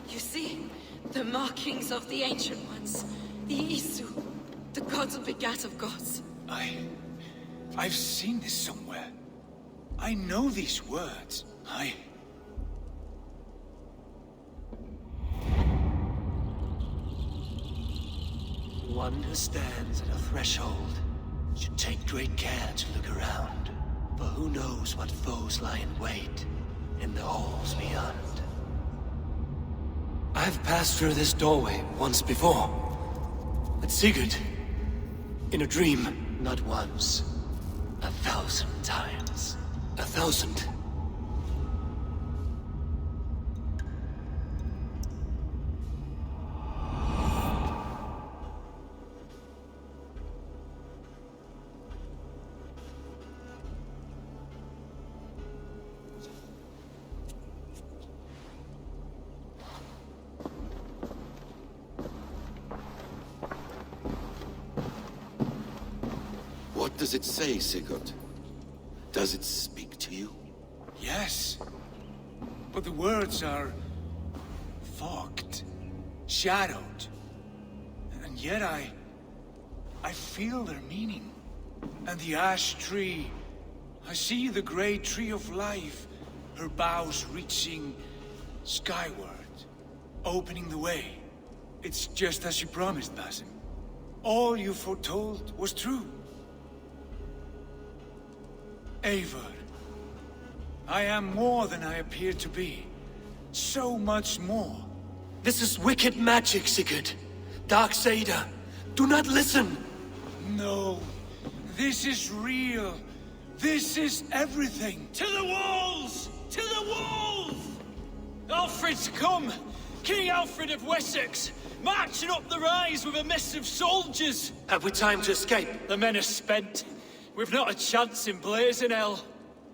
You see, the markings of the Ancient Ones. The Isu, the gods of begat of gods. I've seen this somewhere. I know these words. One who stands at a threshold should take great care to look around, for who knows what foes lie in wait in the halls beyond. I've passed through this doorway once before, but Sigurd, in a dream, not once, 1,000 times. 1,000. What does it say, Sigurd? Does it speak to you? Yes. But the words are... fogged. Shadowed. And yet I feel their meaning. And the ash tree... I see the great tree of life, her boughs reaching skyward, opening the way. It's just as you promised, Basim. All you foretold was true. Eivor, I am more than I appear to be. So much more. This is wicked magic, Sigurd. Darksader, do not listen! No, this is real. This is everything. To the walls! To the walls! Alfred's come! King Alfred of Wessex! Marching up the rise with a mess of soldiers! Have we time to escape? The men are spent. We've not a chance in blazing hell.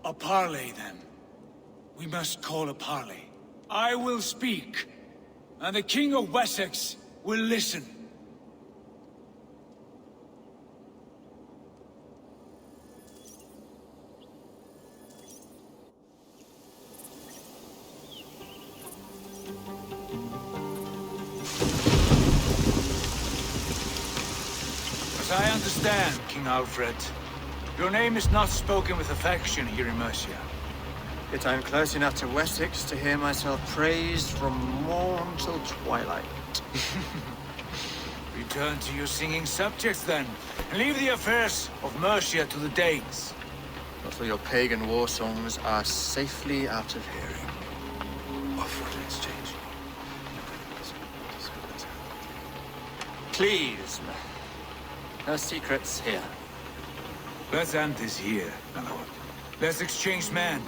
A parley, then. We must call a parley. I will speak, and the King of Wessex will listen. As I understand, King Alfred, your name is not spoken with affection here in Mercia. Yet I'm close enough to Wessex to hear myself praised from morn till twilight. Return to your singing subjects, then, and leave the affairs of Mercia to the Danes. But for your pagan war songs are safely out of hearing. Offer to exchange. Please, no secrets here. Let's end this here, my lord. Let's exchange men.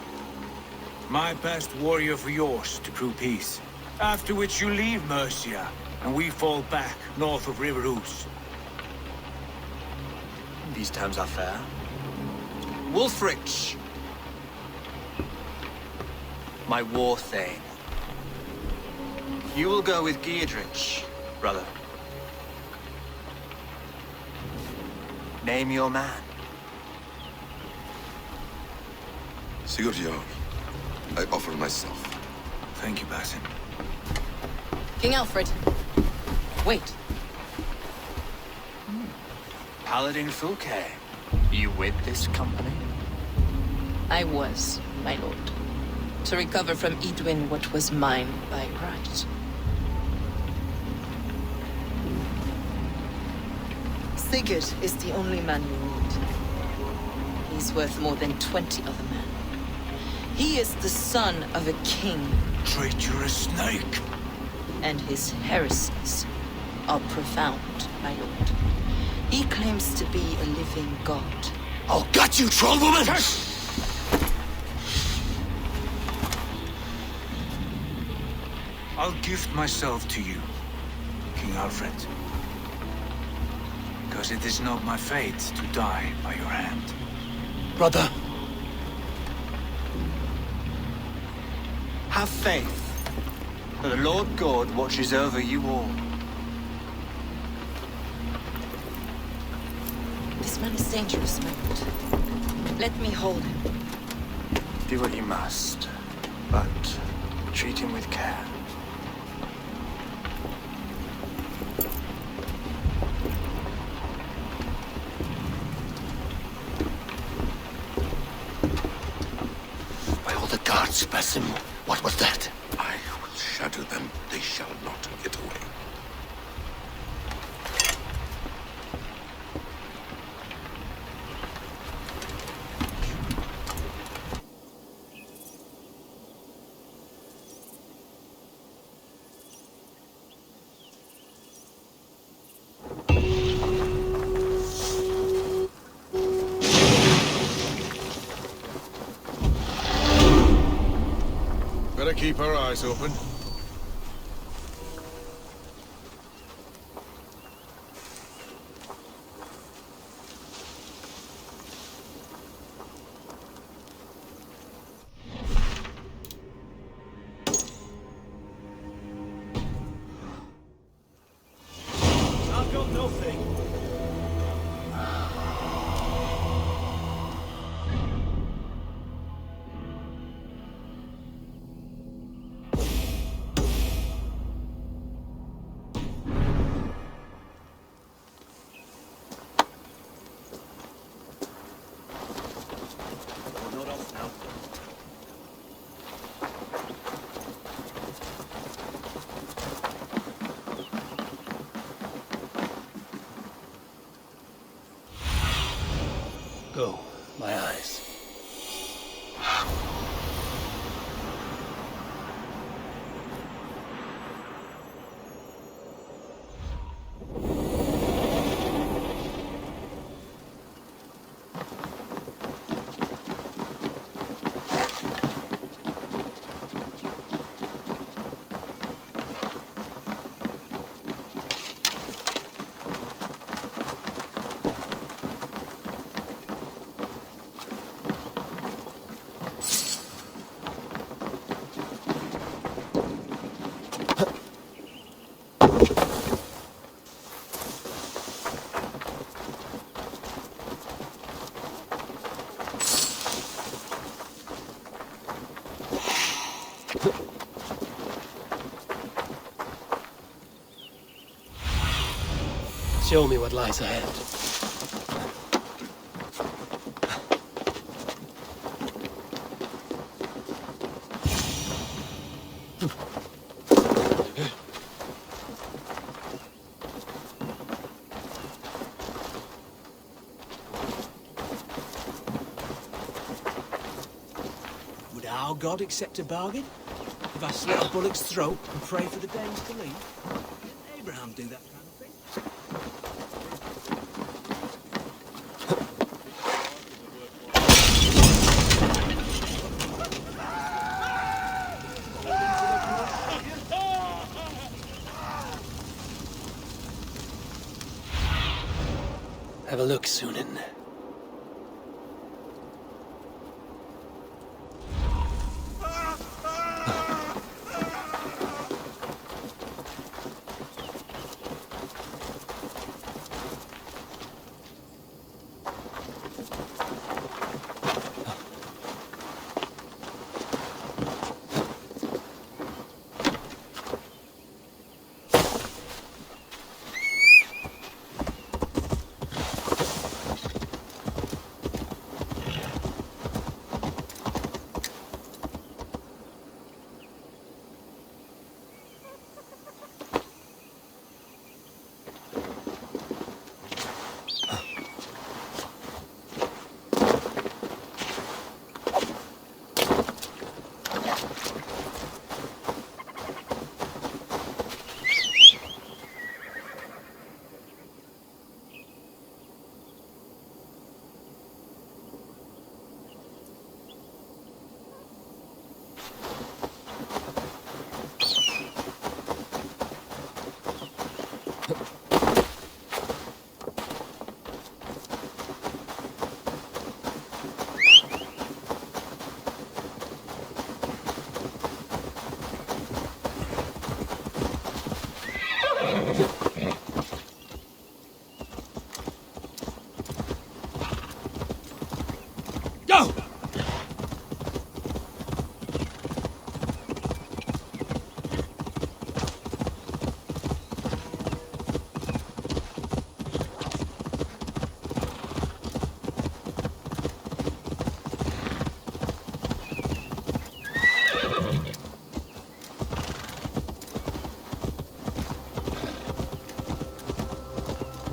My best warrior for yours to crew peace. After which you leave Mercia, and we fall back north of River Ouse. These terms are fair. Wulfrich, my war thane. You will go with Giedrich, brother. Name your man. Sigurd Jarl, I offer myself. Thank you, Basim. King Alfred. Wait. Paladin Fulke, you with this company? I was, my lord. To recover from Edwin what was mine by right. Sigurd is the only man you need. He's worth more than 20 other men. He is the son of a king. Traitorous snake! And his heresies are profound, my lord. He claims to be a living god. I'll gut you, troll woman! I'll gift myself to you, King Alfred. Because it is not my fate to die by your hand. Brother, Have faith that the Lord God watches over you all. This man is dangerous, my lord. Let me hold him. Do what you must, but treat him with care. spasm. What was that? I will shatter them. They shall not get away. Better keep our eyes open. I've got nothing. Not off now. Go, my eyes. Show me what lies ahead. Would our God accept a bargain? If I slit a bullock's throat and pray for the Danes to leave? Didn't Abraham do that kind of thing? Have a look, Sunan.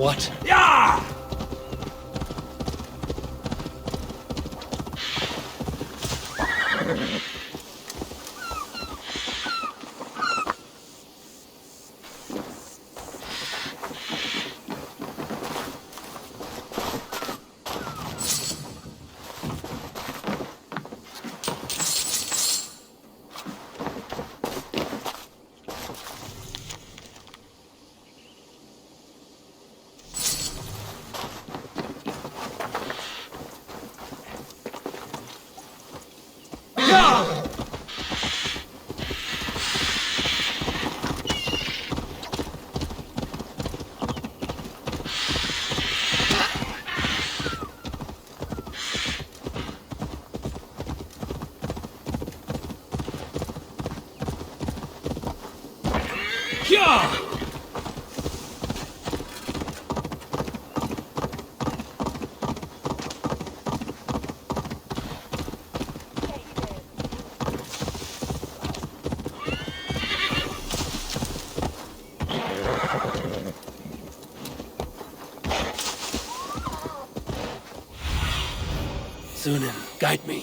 What? Yeah! Yeah! Sunan, guide me.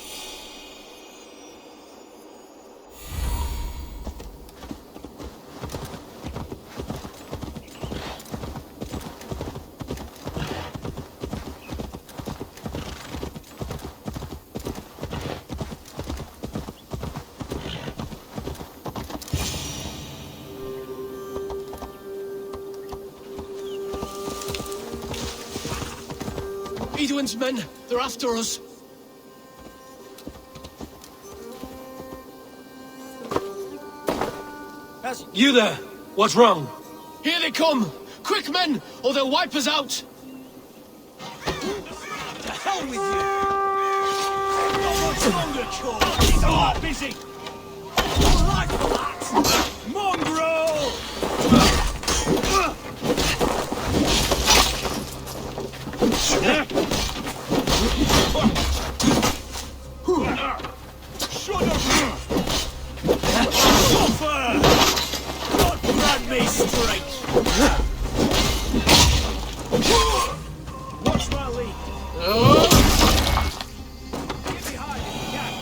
Edwin's men, they're after us. You there! What's wrong? Here they come! Quick, men, or they'll wipe us out! The hell with you! Not much longer, Cole! He's all busy! Your life for that! Mongrel! Shut up! Offer! Not brand me straight! Watch my lead! Get behind if you can!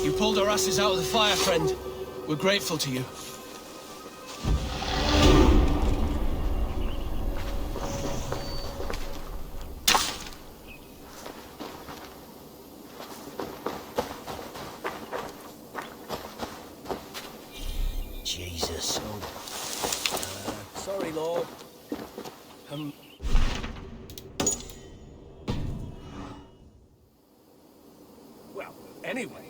You pulled our asses out of the fire, friend. We're grateful to you. Jesus. Sorry, Lord. Well, anyway.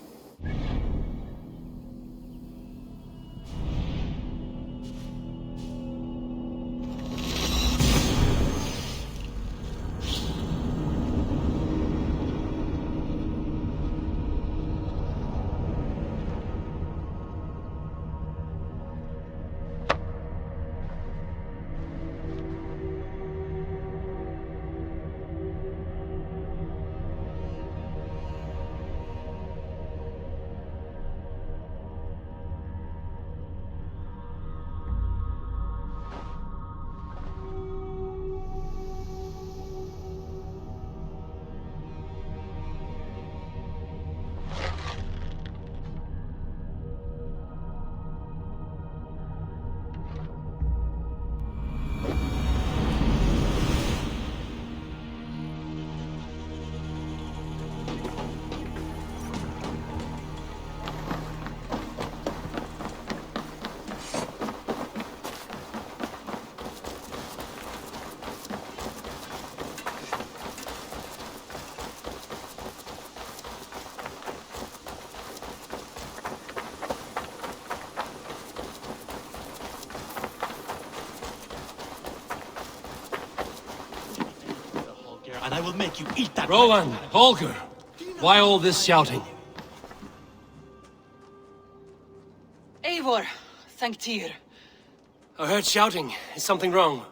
And I will make you eat that. Roland, Holger, why all this shouting? Eivor, thank Tyr. I heard shouting. Is something wrong?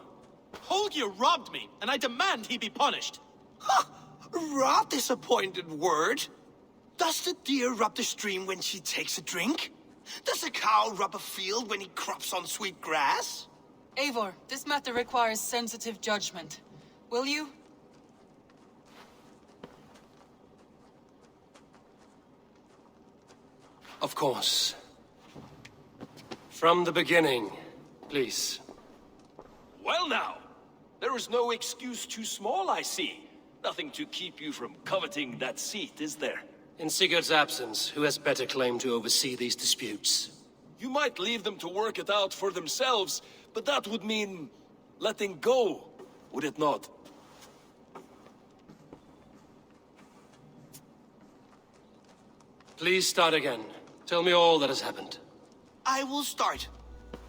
Holger robbed me, and I demand he be punished. Rot disappointed word. Does the deer rub the stream when she takes a drink? Does a cow rub a field when he crops on sweet grass? Eivor, this matter requires sensitive judgment. Will you? Of course. From the beginning, please. Well now, there is no excuse too small, I see. Nothing to keep you from coveting that seat, is there? In Sigurd's absence, who has better claim to oversee these disputes? You might leave them to work it out for themselves, but that would mean letting go, would it not? Please start again. Tell me all that has happened. I will start.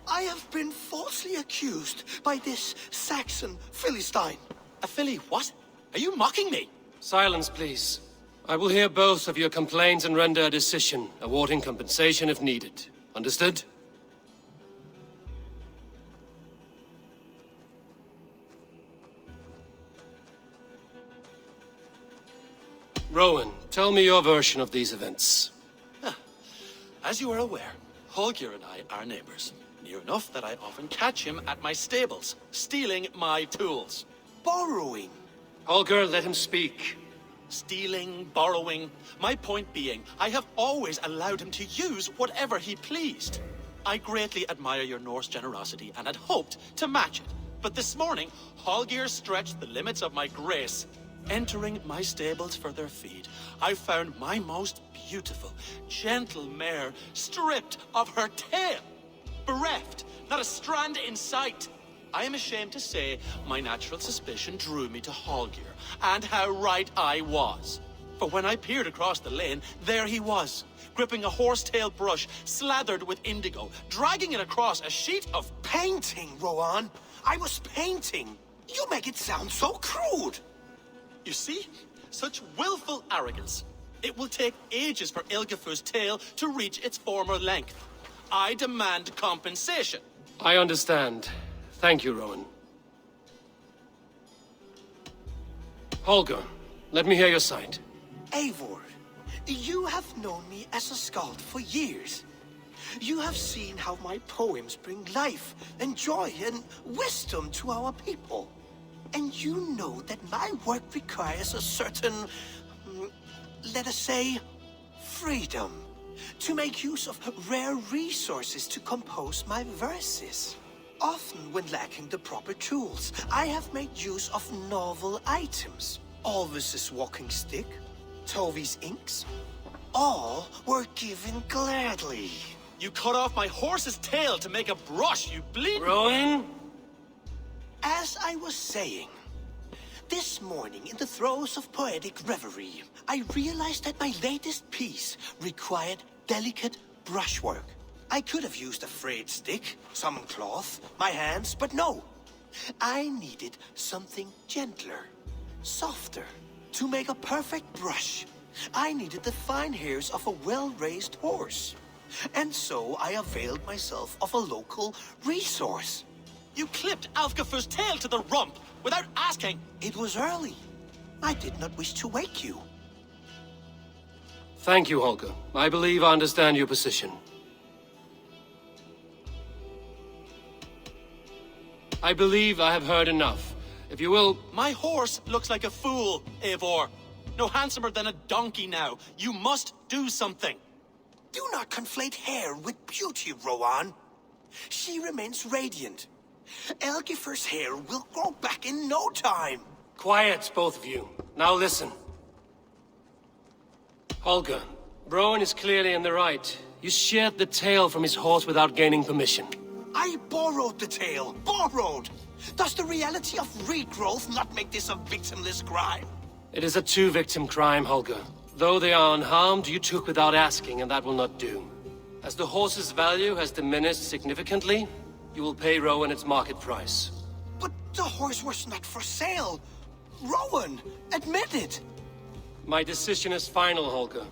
I have been falsely accused by this Saxon Philistine. A Philly what? Are you mocking me? Silence, please. I will hear both of your complaints and render a decision, awarding compensation if needed. Understood? Rowan, tell me your version of these events. As you are aware, Holger and I are neighbors. Near enough that I often catch him at my stables, stealing my tools. Borrowing. Holger, let him speak. Stealing, borrowing. My point being, I have always allowed him to use whatever he pleased. I greatly admire your Norse generosity and had hoped to match it. But this morning, Holger stretched the limits of my grace. Entering my stables for their feed, I found my most beautiful, gentle mare stripped of her tail. Bereft, not a strand in sight. I am ashamed to say my natural suspicion drew me to Holger, and how right I was. For when I peered across the lane, there he was, gripping a horsetail brush slathered with indigo, dragging it across a sheet of Painting, Rowan. I was painting. You make it sound so crude. You see? Such willful arrogance. It will take ages for Ilgafur's tail to reach its former length. I demand compensation. I understand. Thank you, Rowan. Holger, let me hear your side. Eivor, you have known me as a skald for years. You have seen how my poems bring life and joy and wisdom to our people. And you know that my work requires a certain, let us say, freedom to make use of rare resources to compose my verses. Often when lacking the proper tools, I have made use of novel items. Alvis's walking stick, Tovi's inks, all were given gladly. You cut off my horse's tail to make a brush, you bleed. Rowan? As I was saying, this morning in the throes of poetic reverie, I realized that my latest piece required delicate brushwork. I could have used a frayed stick, some cloth, my hands, but no. I needed something gentler, softer. To make a perfect brush, I needed the fine hairs of a well-raised horse. And so I availed myself of a local resource. You clipped Alfgafur's tail to the rump without asking. It was early. I did not wish to wake you. Thank you, Holger. I believe I understand your position. I believe I have heard enough. If you will... My horse looks like a fool, Eivor. No handsomer than a donkey now. You must do something. Do not conflate hair with beauty, Rowan. She remains radiant. Elgifur's hair will grow back in no time. Quiet, both of you. Now listen. Holger, Rowan is clearly in the right. You sheared the tail from his horse without gaining permission. I borrowed the tail. Borrowed! Does the reality of regrowth not make this a victimless crime? It is a two-victim crime, Holger. Though they are unharmed, you took without asking, and that will not do. As the horse's value has diminished significantly, you will pay Rowan its market price. But the horse was not for sale. Rowan, admit it. My decision is final, Holger.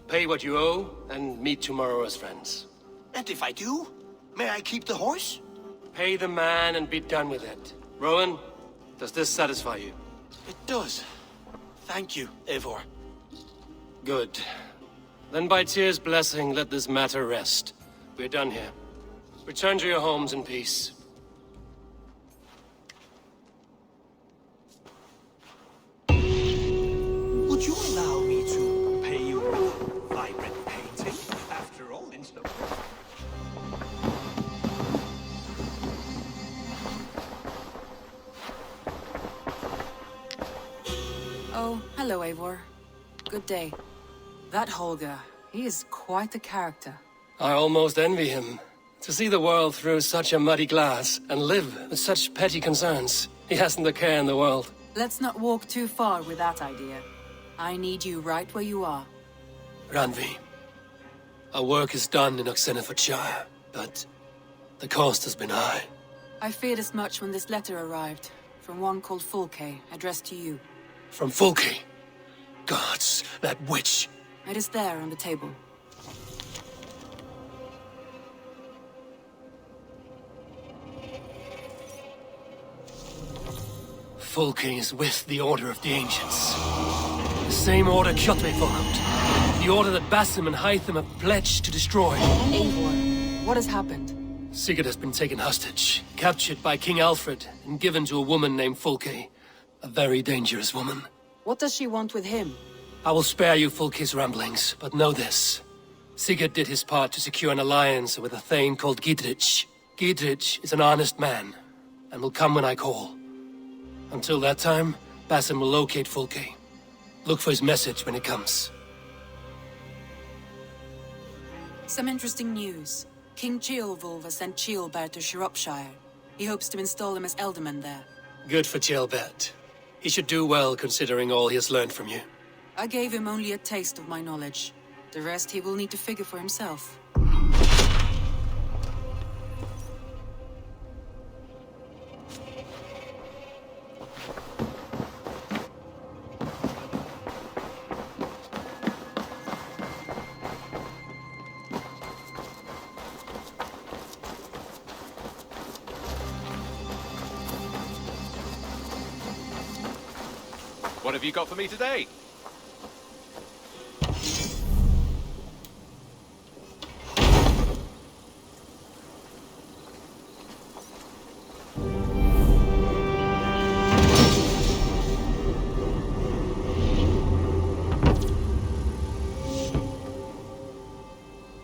Pay what you owe, and meet tomorrow as friends. And if I do, may I keep the horse? Pay the man and be done with it. Rowan, does this satisfy you? It does. Thank you, Eivor. Good. Then by Tyr's blessing, let this matter rest. We're done here. Return to your homes in peace. Would you allow me to pay you a vibrant painting? After all, instead of... Oh, hello, Eivor. Good day. That Holger, he is quite a character. I almost envy him. To see the world through such a muddy glass and live with such petty concerns. He hasn't a care in the world. Let's not walk too far with that idea. I need you right where you are. Randvi, our work is done in Oxenfordshire, but the cost has been high. I feared as much when this letter arrived, from one called Fulke, addressed to you. From Fulke? Gods, that witch! It is there on the table. Fulke is with the Order of the Ancients. The same order Kjotve followed. The order that Basim and Hytham have pledged to destroy. Eivor, what has happened? Sigurd has been taken hostage, captured by King Alfred, and given to a woman named Fulke. A very dangerous woman. What does she want with him? I will spare you Fulke's ramblings, but know this. Sigurd did his part to secure an alliance with a thane called Gidrich. Gidrich is an honest man, and will come when I call. Until that time, Basim will locate Fulke. Look for his message when it comes. Some interesting news. King Ceolwulf has sent Ceolbert to Shropshire. He hopes to install him as Elderman there. Good for Ceolbert. He should do well considering all he has learned from you. I gave him only a taste of my knowledge. The rest he will need to figure for himself. What have you got for me today?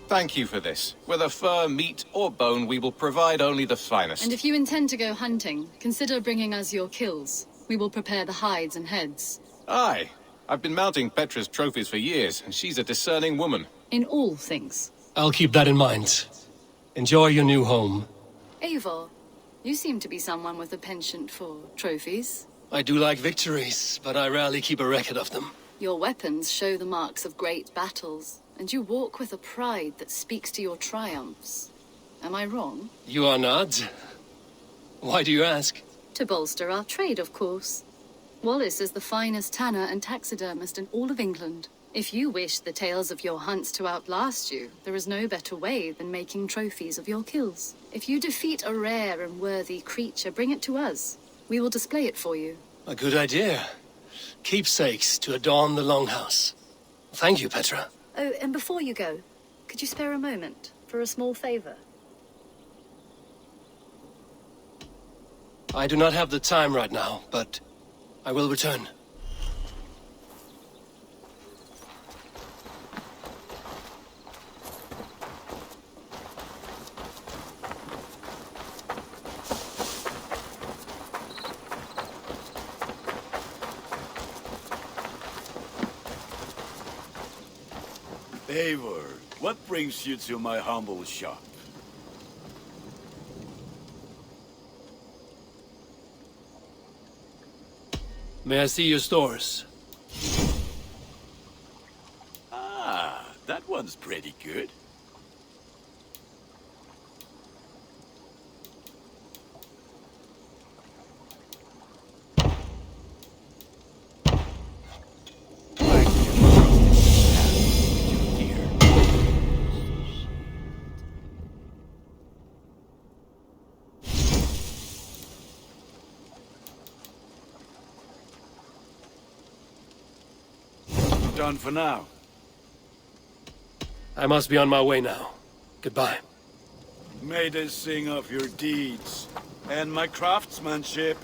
Thank you for this. Whether fur, meat, or bone, we will provide only the finest. And if you intend to go hunting, consider bringing us your kills. We will prepare the hides and heads. Aye. I've been mounting Petra's trophies for years, and she's a discerning woman. In all things. I'll keep that in mind. Enjoy your new home. Eivor, you seem to be someone with a penchant for trophies. I do like victories, but I rarely keep a record of them. Your weapons show the marks of great battles, and you walk with a pride that speaks to your triumphs. Am I wrong? You are not. Why do you ask? To bolster our trade, of course. Wallace is the finest tanner and taxidermist in all of England. If you wish the tales of your hunts to outlast you, there is no better way than making trophies of your kills. If you defeat a rare and worthy creature, bring it to us. We will display it for you. A good idea. Keepsakes to adorn the longhouse. Thank you, Petra. Oh, and before you go, could you spare a moment for a small favor? I do not have the time right now, but I will return. Eivor, what brings you to my humble shop? May I see your stores? Ah, that one's pretty good. Done for now. I must be on my way now. Goodbye. May they sing of your deeds and my craftsmanship.